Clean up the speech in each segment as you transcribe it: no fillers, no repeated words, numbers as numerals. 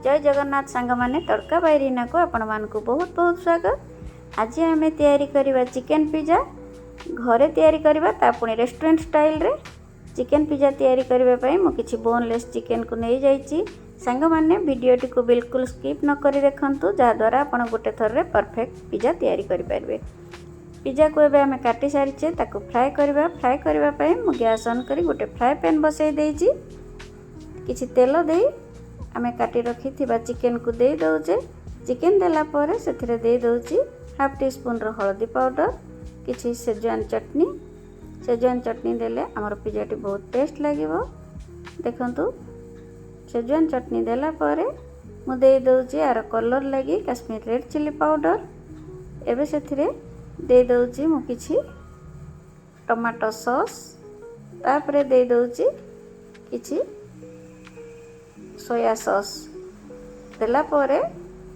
जय जगन्नाथ सांग माने तड़का बायरीना को आपण मानकु बहुत बहुत स्वागत। आज आम तैयारी करवा चिकेन पिज्जा घरे तैयारी करवा ता पुणी रेस्टोरेंट स्टाइल रे चिकेन पिज्जा तैयारी करबा पई मु किछि बोनलेस चिकेन को नहीं जाइछि। सांग माने वीडियोटी को बिल्कुल स्किप न करी देखंतु जा द्वारा आपण गोटे थर रे परफेक्ट पिज्जा तैयारी करि पारबे। पिज्जा को एबे हमें काटी सारिछे ताको फ्राई करबा पई मु गैस ऑन करी गोटे फ्राई पैन बसई देइछि। किछि तेल देई आमे काटी रखी थिबा चिकेन को दे दउचे। चिकेन देला परे सेथिरे दे दउची हाफ टी स्पून रो हल्दी पाउडर, किछि सेजवान चटनी देले हमर पिज्जाटी बहुत टेस्ट लागिवो। देखंतु सेजवान चटनी देला परे मु दे दउची आर कलर लागि काश्मीर रेड चिली पाउडर। एबे सेथिरे दे दउची मु किछि टमाटो सॉस, तापरे दे दउची किछि सोया सॉस। देला परे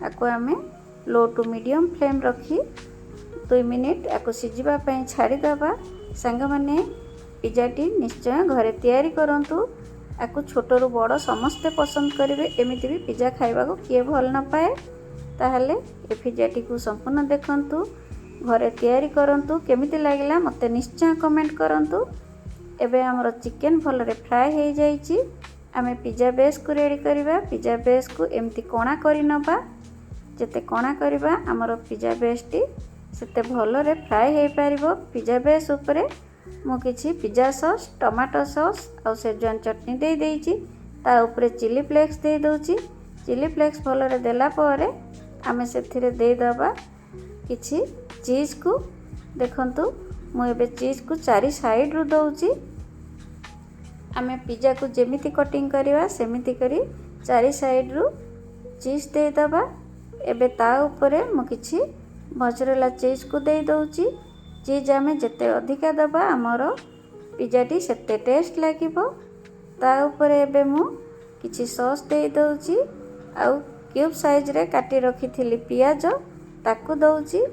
आको आमे लो टू मीडियम फ्लेम रखी 2 मिनिट आको सिजिबा पई छाड़ी दबा। संग माने पिज्जाटी निश्चय घरे तैयारी करंतु। आको छोट रु बड़ समस्त पसंद करिवे। एमिति भी पिज्जा खाइबा को किए भल न पाए ताहले ए पिज्जाटी को संपूर्ण देखंतु, घरे तैयारी करंतु। केमिति लागिला मते निश्चय कमेंट करंतु। एबे हमर चिकेन भलरे फ्राई हो जाइछि। आमे पिज्जा बेस को रेडी करबा। पिज्जा बेस को एमती कोणा करि नबा। जते कोणा करबा हमर पिज्जा बेसटी सेते भलरे फ्राई हो पारिबो। पिज्जा बेस ऊपरे मु किछि पिज्जा सॉस, टमाटो सॉस और सेजवान चटनी दे देइछि। ता ऊपरे चिली फ्लेक्स दे दउछि। चिली फ्लेक्स भलरे देला परे आमे सेथिरे दे दबा किछि चीज को। देखंतु मु एबे चीज को चारि साइड रु दउछि। आमे पिज्जा को जेमिति कटिंग करवा सेमिति करी चारि साइड रु चीज दे दबा। एबे ता ऊपरे मु किछि मोज़रेला चीज को दे दउछि। चीज आमे जते अधिका दबा हमरो पिज्जाटी सेते टेस्ट लागिबो। ता ऊपरे एबे मु किछि सॉस दे दउछि आउ क्यूब साइज रे काटी रखिथिली पियाज ताकू दउछि।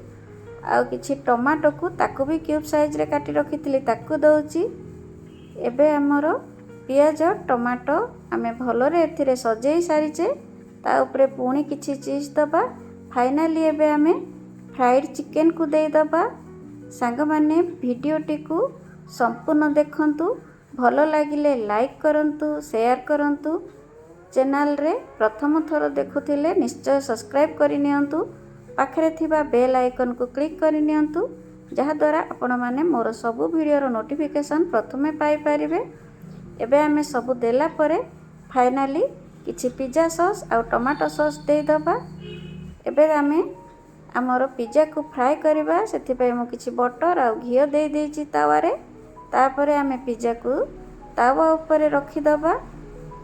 आउ किछि टमाटो को ताकू भी क्यूब साइज रे काटी रखिथिली ताकू दउछि। एबे हमरो पियाज टमाटो आमे भलरे एथिरे सजेई सारिचे। ता ऊपरे पुणी किछि चीज दबा। फाइनली एबे आमे फ्राइड चिकेन को दे दबा। सांग माने वीडियोटी को संपूर्ण देखंतु। भलो लागिले लाइक करंतु, शेयर करंतु। चैनल रे प्रथम थर देखुथिले निश्चय सब्सक्राइब करि नियंतु। पाखरे थिबा बेल आइकन को क्लिक करि नियंतु, जहा द्वारा आपण माने मोर सब वीडियो रो नोटिफिकेशन प्रथमे पाई परिबे। एबे आमे सब देला परे फाइनली किछि पिज्जा सॉस और टमाटो सॉस दे दबा। एबे आमे हमर पिज्जा को फ्राई करबा। सेथि पय मु किछि बटर और घियो दे देछि तावा रे। तापरे आमे पिज्जा को तावा ऊपर रखि दबा।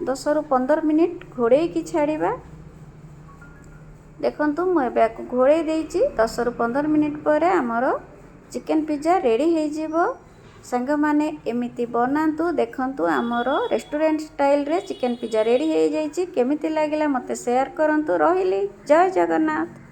10 रु 15 मिनिट घोड़े की छाड़ीबा। देखंतु मु एबे आको घोड़े देछि। 10 रु 15 मिनिट परे हमर चिकेन पिज्जा रेडी हो जिवो। संग माने एमिति बनांतु। देखंतु हमर रेस्टोरेंट स्टाइल रे चिकेन पिज्जा रेडी हो जाइछि। केमिति लागिला मते शेयर करंतु। रहिली जय जगन्नाथ।